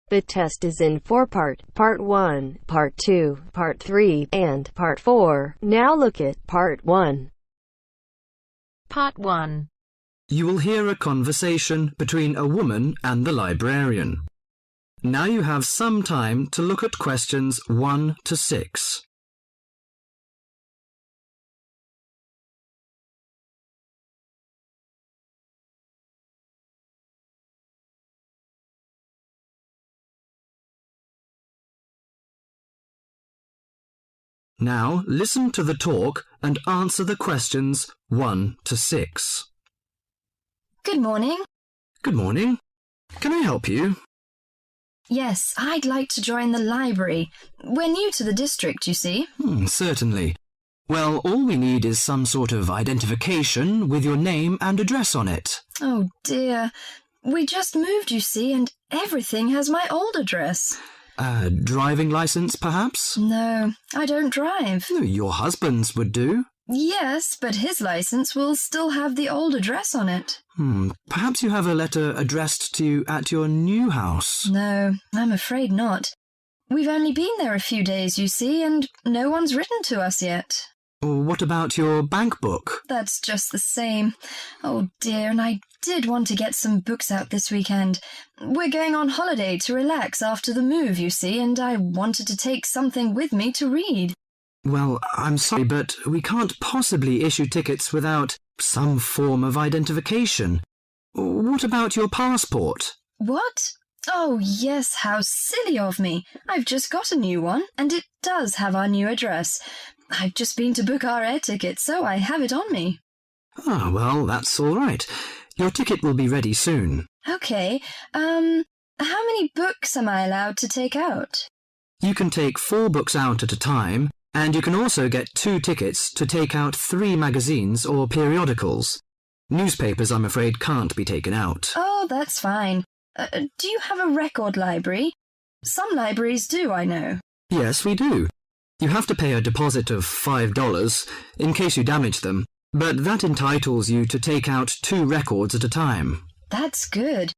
The test is in 4 parts. Part 1, Part 2, Part 3, and Part 4. Now look at Part 1. Part 1. You will hear a conversation between a woman and the librarian. Now you have some time to look at questions 1 to 6. Now listen to the talk and answer the questions 1 to 6. Good morning. Good morning. Can I help you? Yes, I'd like to join the library. We're new to the district, you see. Certainly. Well, all we need is some sort of identification with your name and address on it. Oh dear. We just moved, you see, and everything has my old address. A driving license, perhaps? No, I don't drive. Your husband's would do. Yes, but his license will still have the old address on it. Perhaps you have a letter addressed to you at your new house. No, I'm afraid not. We've only been there a few days, you see, and no one's written to us yet. What about your bank book? That's just the same. Oh dear, and I did want to get some books out this weekend. We're going on holiday to relax after the move, you see, and I wanted to take something with me to read. Well, I'm sorry, but we can't possibly issue tickets without some form of identification. What about your passport? What? Oh, yes, how silly of me. I've just got a new one, and it does have our new address. I've just been to book our air ticket, so I have it on me. Well, that's all right. Your ticket will be ready soon. Okay, how many books am I allowed to take out? You can take 4 books out at a time, and you can also get 2 tickets to take out 3 magazines or periodicals. Newspapers, I'm afraid, can't be taken out. Oh, that's fine. Do you have a record library? Some libraries do, I know. Yes, we do. You have to pay a deposit of $5 in case you damage them, but that entitles you to take out 2 records at a time. That's good.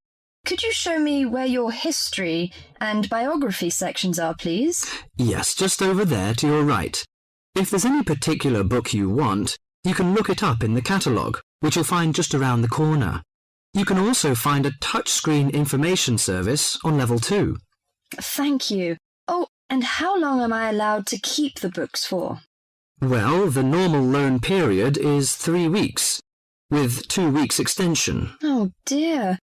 Could you show me where your history and biography sections are, please? Yes, just over there to your right. If there's any particular book you want, you can look it up in the catalogue, which you'll find just around the corner. You can also find a touchscreen information service on level 2. Thank you. Oh, and how long am I allowed to keep the books for? Well, the normal loan period is 3 weeks, with 2 weeks extension. Oh dear.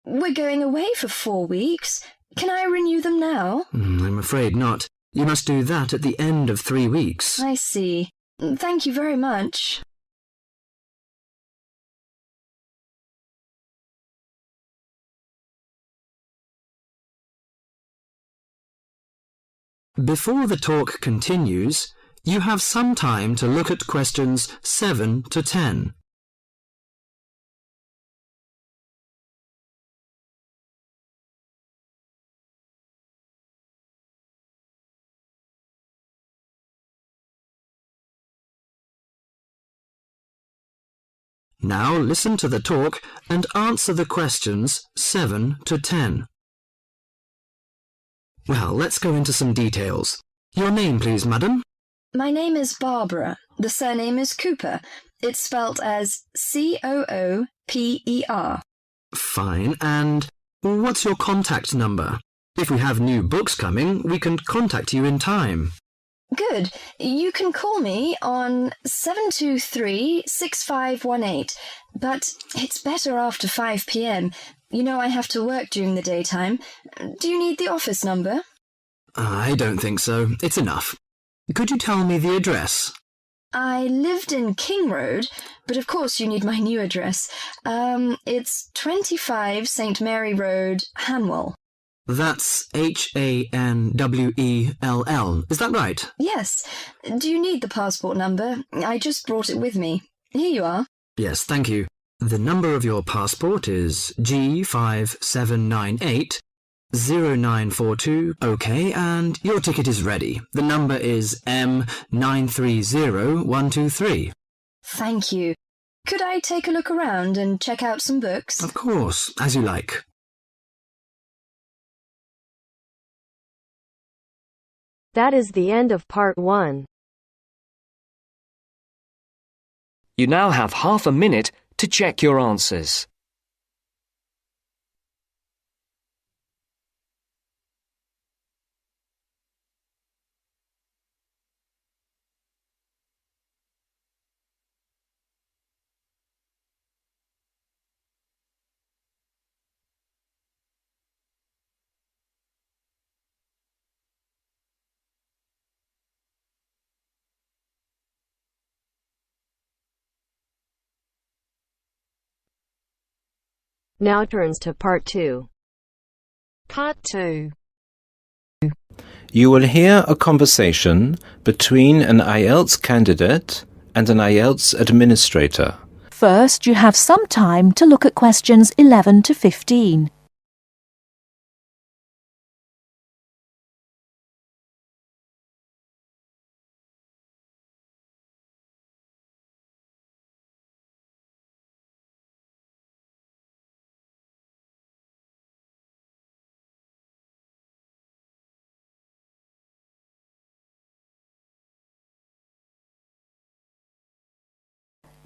We're going away for 4 weeks. Can I renew them now? I'm afraid not. You must do that at the end of 3 weeks. I see. Thank you very much. Before the talk continues, you have some time to look at questions 7 to 10. Now listen to the talk and answer the questions 7 to 10. Well, let's go into some details. Your name, please, madam? My name is Barbara. The surname is Cooper. It's spelt as Cooper. Fine. And what's your contact number? If we have new books coming, we can contact you in time. Good. You can call me on 723-6518, but it's better after 5 p.m. You know I have to work during the daytime. Do you need the office number? I don't think so. It's enough. Could you tell me the address? I lived in King Road, but of course you need my new address. It's 25 St. Mary Road, Hanwell. That's Hanwell. Is that right? Yes. Do you need the passport number? I just brought it with me. Here you are. Yes, thank you. The number of your passport is G5798-0942. OK, and your ticket is ready. The number is M930123. Thank you. Could I take a look around and check out some books? Of course, as you like. That is the end of part 1. You now have half a minute to check your answers. Now turns to part 2. Part 2. You will hear a conversation between an Ielts candidate and an Ielts administrator. First, you have some time to look at questions 11 to 15.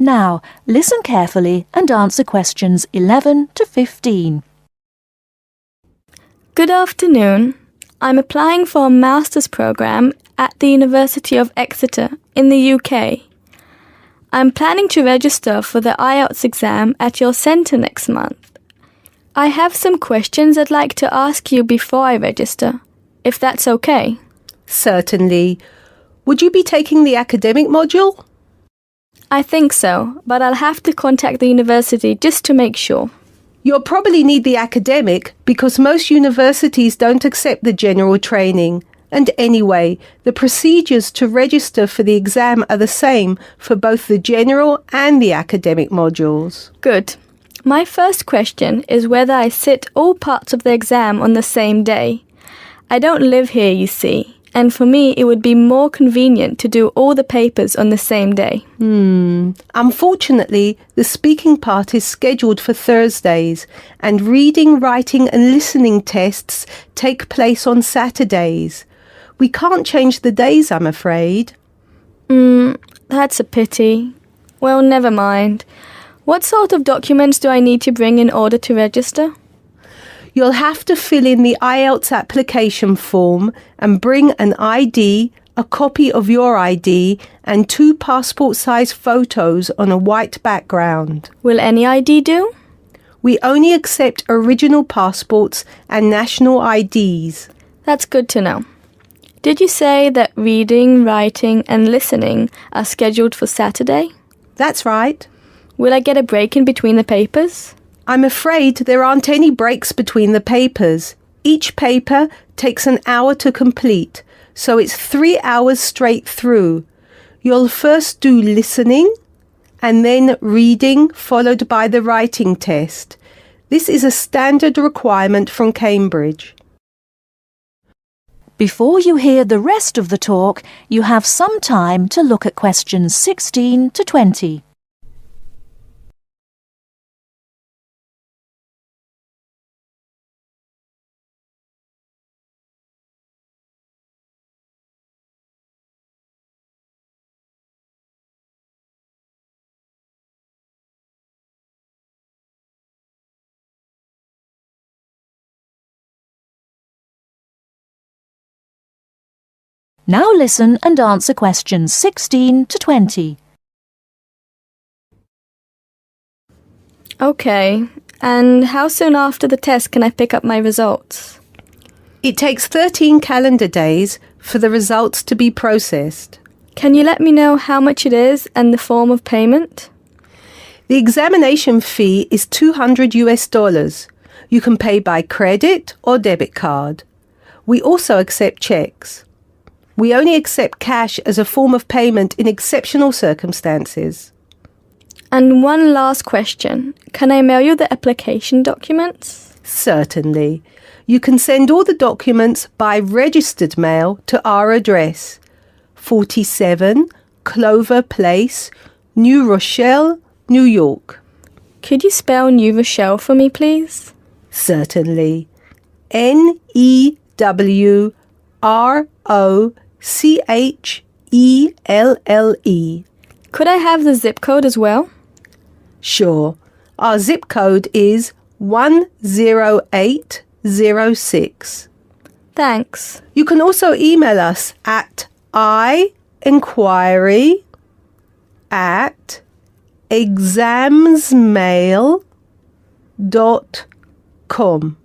Now, listen carefully and answer questions 11 to 15. Good afternoon. I'm applying for a master's program at the University of Exeter in the UK. I'm planning to register for the Ielts exam at your centre next month. I have some questions I'd like to ask you before I register, if that's okay. Certainly. Would you be taking the academic module? I think so, but I'll have to contact the university just to make sure. You'll probably need the academic because most universities don't accept the general training. And anyway, the procedures to register for the exam are the same for both the general and the academic modules. Good. My first question is whether I sit all parts of the exam on the same day. I don't live here, you see, and for me it would be more convenient to do all the papers on the same day. Unfortunately, the speaking part is scheduled for Thursdays, and reading, writing and listening tests take place on Saturdays. We can't change the days, I'm afraid. That's a pity. Well, never mind. What sort of documents do I need to bring in order to register? You'll have to fill in the Ielts application form and bring an ID, a copy of your ID, and 2 passport-size photos on a white background. Will any ID do? We only accept original passports and national IDs. That's good to know. Did you say that reading, writing and listening are scheduled for Saturday? That's right. Will I get a break in between the papers? I'm afraid there aren't any breaks between the papers. Each paper takes an hour to complete, so it's 3 hours straight through. You'll first do listening and then reading, followed by the writing test. This is a standard requirement from Cambridge. Before you hear the rest of the talk, you have some time to look at questions 16 to 20. Now listen and answer questions 16 to 20. Okay, and how soon after the test can I pick up my results? It takes 13 calendar days for the results to be processed. Can you let me know how much it is and the form of payment? The examination fee is $200. You can pay by credit or debit card. We also accept checks. We only accept cash as a form of payment in exceptional circumstances. And one last question. Can I mail you the application documents? Certainly. You can send all the documents by registered mail to our address, 47 Clover Place, New Rochelle, New York. Could you spell New Rochelle for me, please? Certainly. New Rochelle. Could I have the zip code as well? Sure. Our zip code is 10806. Thanks. You can also email us at inquiry@examsmail.com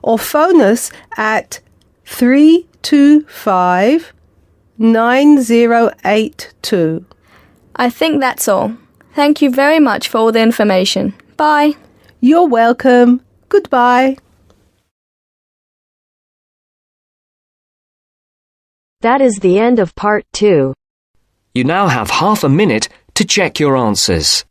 or phone us at 325-9082. I think that's all. Thank you very much for all the information. Bye. You're welcome. Goodbye. That is the end of part 2. You now have half a minute to check your answers.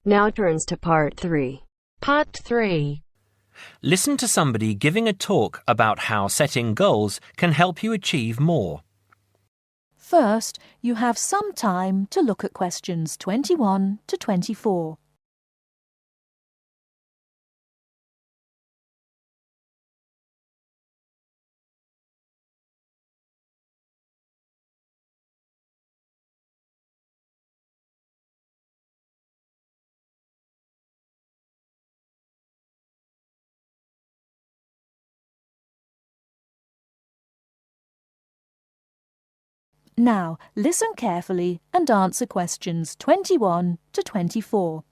Now turns to part 3. Part 3. Listen to somebody giving a talk about how setting goals can help you achieve more. First, you have some time to look at questions 21 to 24. Now, listen carefully and answer questions 21 to 24.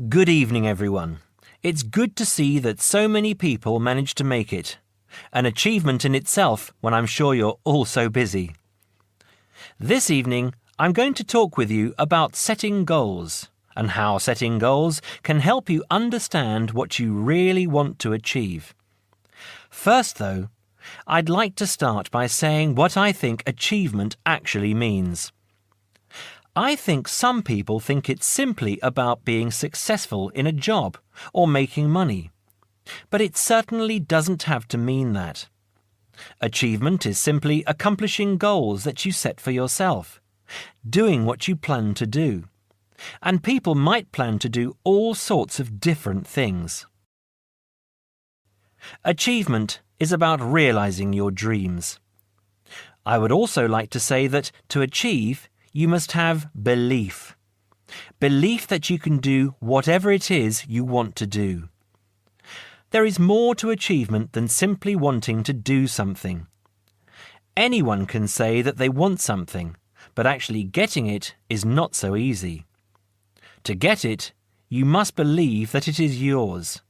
Good evening, everyone. It's good to see that so many people managed to make it. An achievement in itself when I'm sure you're all so busy. This evening, I'm going to talk with you about setting goals and how setting goals can help you understand what you really want to achieve. First, though, I'd like to start by saying what I think achievement actually means. I think some people think it's simply about being successful in a job or making money, but it certainly doesn't have to mean that. Achievement is simply accomplishing goals that you set for yourself, doing what you plan to do, and people might plan to do all sorts of different things. Achievement is about realizing your dreams. I would also like to say that to achieve, you must have belief. Belief that you can do whatever it is you want to do. There is more to achievement than simply wanting to do something. Anyone can say that they want something, but actually getting it is not so easy. To get it, you must believe that it is yours.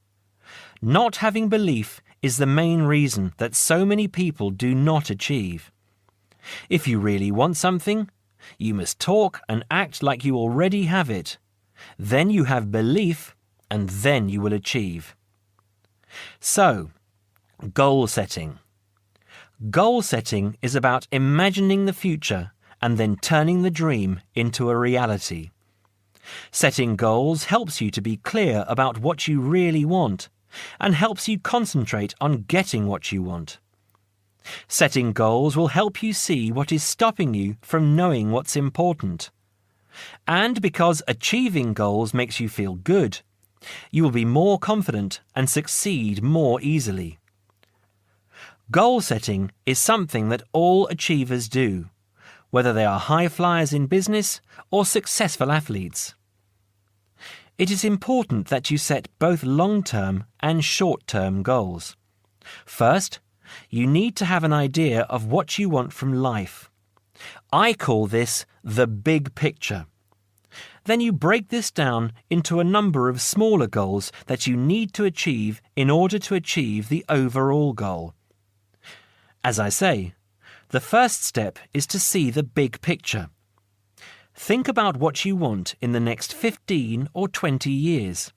Not having belief is the main reason that so many people do not achieve. If you really want something, you must talk and act like you already have it. Then you have belief, and then you will achieve. So, goal setting. Goal setting is about imagining the future and then turning the dream into a reality. Setting goals helps you to be clear about what you really want and helps you concentrate on getting what you want. Setting goals will help you see what is stopping you from knowing what's important. And because achieving goals makes you feel good, you will be more confident and succeed more easily. Goal setting is something that all achievers do, whether they are high flyers in business or successful athletes. It is important that you set both long-term and short-term goals. First, you need to have an idea of what you want from life. I call this the big picture. Then you break this down into a number of smaller goals that you need to achieve in order to achieve the overall goal. As I say, the first step is to see the big picture. Think about what you want in the next 15 or 20 years.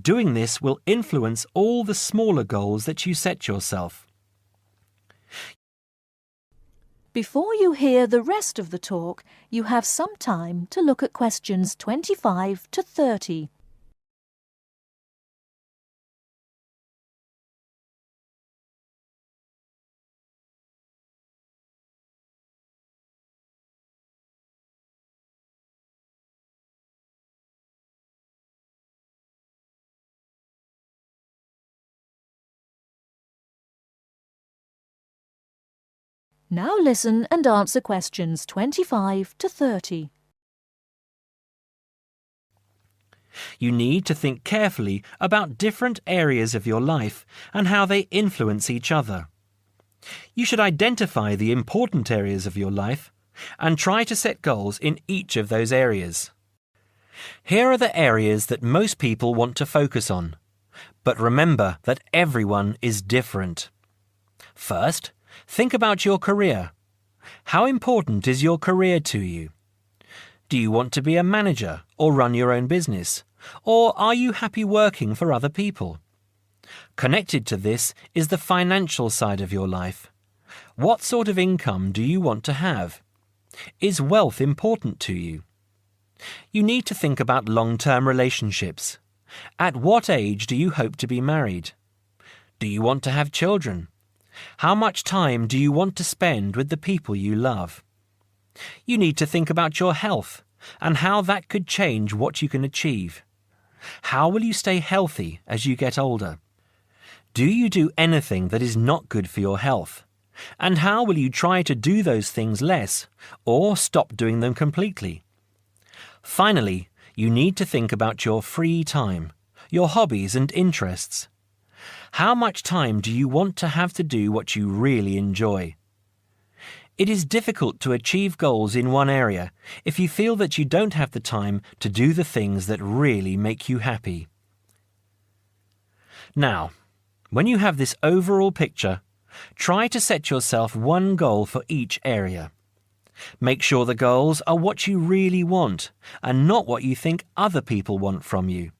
Doing this will influence all the smaller goals that you set yourself. Before you hear the rest of the talk, you have some time to look at questions 25 to 30. Now listen and answer questions 25 to 30. You need to think carefully about different areas of your life and how they influence each other. You should identify the important areas of your life and try to set goals in each of those areas. Here are the areas that most people want to focus on, but remember that everyone is different. First, think about your career. How important is your career to you? Do you want to be a manager or run your own business? Or are you happy working for other people? Connected to this is the financial side of your life. What sort of income do you want to have? Is wealth important to you? You need to think about long-term relationships. At what age do you hope to be married? Do you want to have children? How much time do you want to spend with the people you love? You need to think about your health and how that could change what you can achieve. How will you stay healthy as you get older? Do you do anything that is not good for your health? And how will you try to do those things less or stop doing them completely? Finally, you need to think about your free time, your hobbies and interests. How much time do you want to have to do what you really enjoy? It is difficult to achieve goals in one area if you feel that you don't have the time to do the things that really make you happy. Now, when you have this overall picture, try to set yourself one goal for each area. Make sure the goals are what you really want and not what you think other people want from you.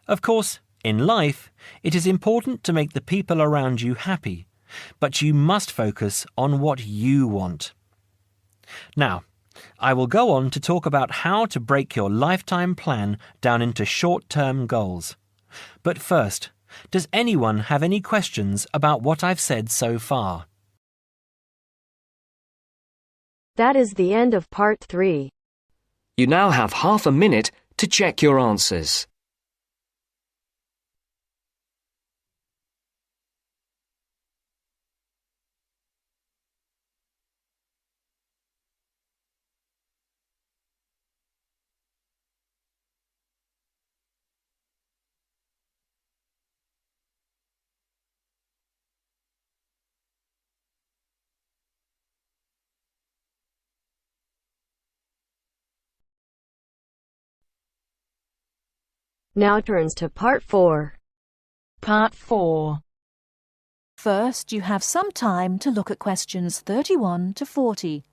Of course, in life, it is important to make the people around you happy, but you must focus on what you want. Now, I will go on to talk about how to break your lifetime plan down into short-term goals. But first, does anyone have any questions about what I've said so far? That is the end of part 3. You now have half a minute to check your answers. Now turns to part 4. Part 4. First, you have some time to look at questions 31 to 40.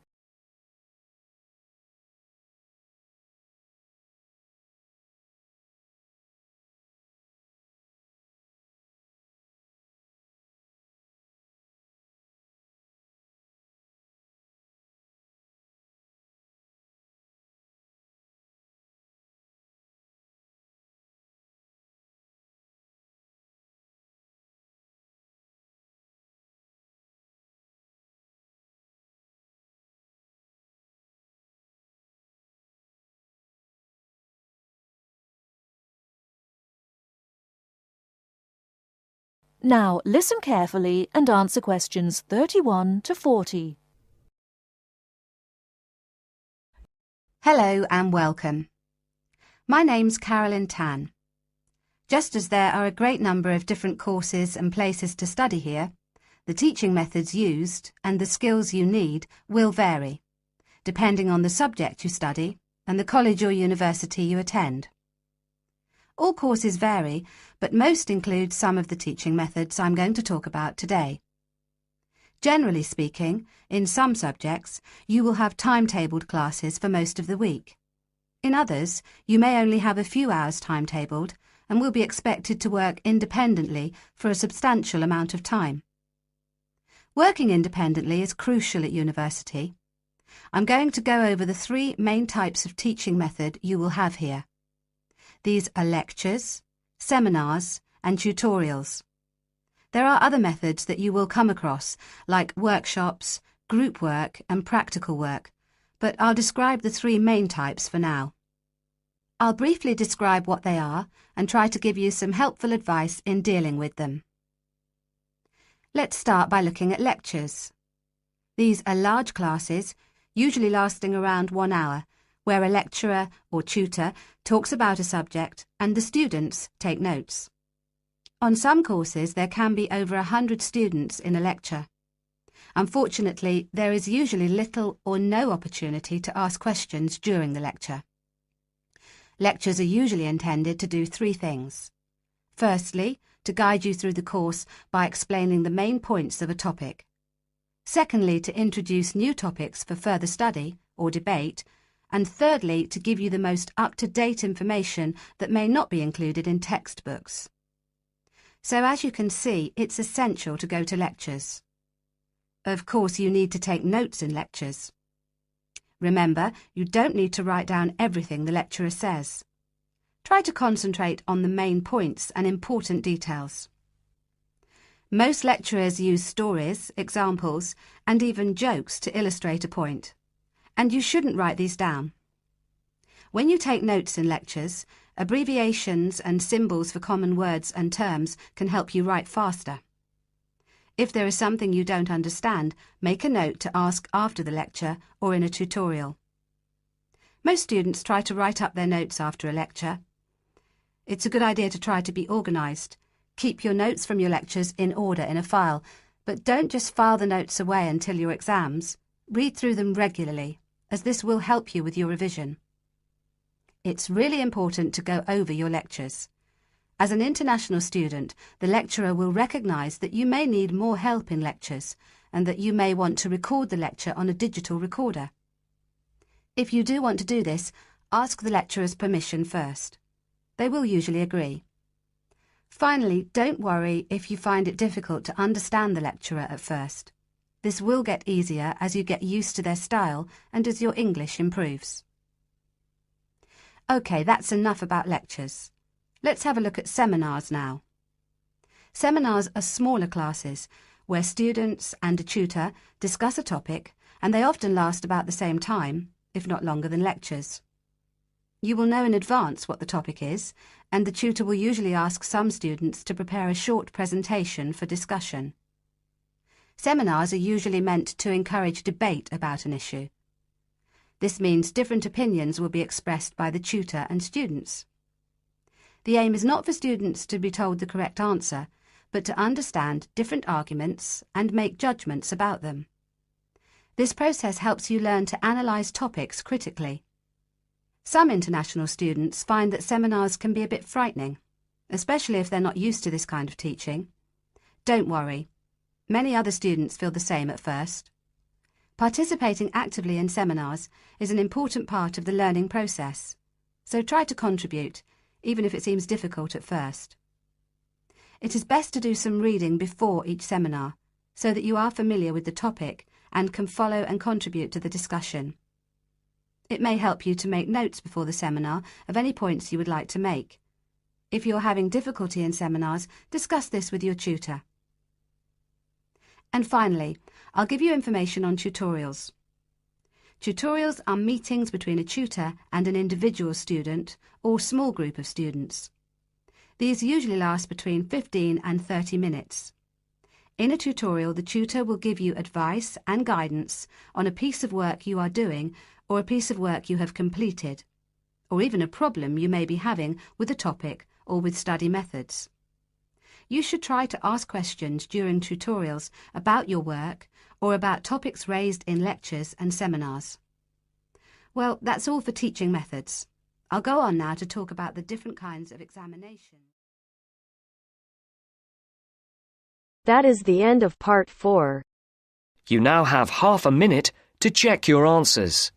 Now listen carefully and answer questions 31 to 40. Hello and welcome. My name's Carolyn Tan. Just as there are a great number of different courses and places to study here, the teaching methods used and the skills you need will vary, depending on the subject you study and the college or university you attend. All courses vary, but most include some of the teaching methods I'm going to talk about today. Generally speaking, in some subjects, you will have timetabled classes for most of the week. In others, you may only have a few hours timetabled and will be expected to work independently for a substantial amount of time. Working independently is crucial at university. I'm going to go over the 3 main types of teaching method you will have here. These are lectures, seminars, and tutorials. There are other methods that you will come across, like workshops, group work, and practical work, but I'll describe the 3 main types for now. I'll briefly describe what they are and try to give you some helpful advice in dealing with them. Let's start by looking at lectures. These are large classes, usually lasting around 1 hour, where a lecturer or tutor talks about a subject and the students take notes. On some courses, there can be over 100 students in a lecture. Unfortunately, there is usually little or no opportunity to ask questions during the lecture. Lectures are usually intended to do 3 things. Firstly, to guide you through the course by explaining the main points of a topic. Secondly, to introduce new topics for further study or debate. And thirdly, to give you the most up-to-date information that may not be included in textbooks. So as you can see, it's essential to go to lectures. Of course, you need to take notes in lectures. Remember, you don't need to write down everything the lecturer says. Try to concentrate on the main points and important details. Most lecturers use stories, examples, and even jokes to illustrate a point. And you shouldn't write these down. When you take notes in lectures, abbreviations and symbols for common words and terms can help you write faster. If there is something you don't understand, make a note to ask after the lecture or in a tutorial. Most students try to write up their notes after a lecture. It's a good idea to try to be organised. Keep your notes from your lectures in order in a file, but don't just file the notes away until your exams. Read through them regularly, as this will help you with your revision. It's really important to go over your lectures. As an international student, the lecturer will recognise that you may need more help in lectures and that you may want to record the lecture on a digital recorder. If you do want to do this, ask the lecturer's permission first. They will usually agree. Finally, don't worry if you find it difficult to understand the lecturer at first. This will get easier as you get used to their style and as your English improves. OK, that's enough about lectures. Let's have a look at seminars now. Seminars are smaller classes where students and a tutor discuss a topic, and they often last about the same time, if not longer than lectures. You will know in advance what the topic is, and the tutor will usually ask some students to prepare a short presentation for discussion. Seminars are usually meant to encourage debate about an issue. This means different opinions will be expressed by the tutor and students. The aim is not for students to be told the correct answer, but to understand different arguments and make judgments about them. This process helps you learn to analyse topics critically. Some international students find that seminars can be a bit frightening, especially if they're not used to this kind of teaching. Don't worry. Many other students feel the same at first. Participating actively in seminars is an important part of the learning process, so try to contribute, even if it seems difficult at first. It is best to do some reading before each seminar, so that you are familiar with the topic and can follow and contribute to the discussion. It may help you to make notes before the seminar of any points you would like to make. If you're having difficulty in seminars, discuss this with your tutor. And finally, I'll give you information on tutorials. Tutorials are meetings between a tutor and an individual student or small group of students. These usually last between 15 and 30 minutes. In a tutorial, the tutor will give you advice and guidance on a piece of work you are doing or a piece of work you have completed, or even a problem you may be having with a topic or with study methods. You should try to ask questions during tutorials about your work or about topics raised in lectures and seminars. Well, that's all for teaching methods. I'll go on now to talk about the different kinds of examination. That is the end of part 4. You now have half a minute to check your answers.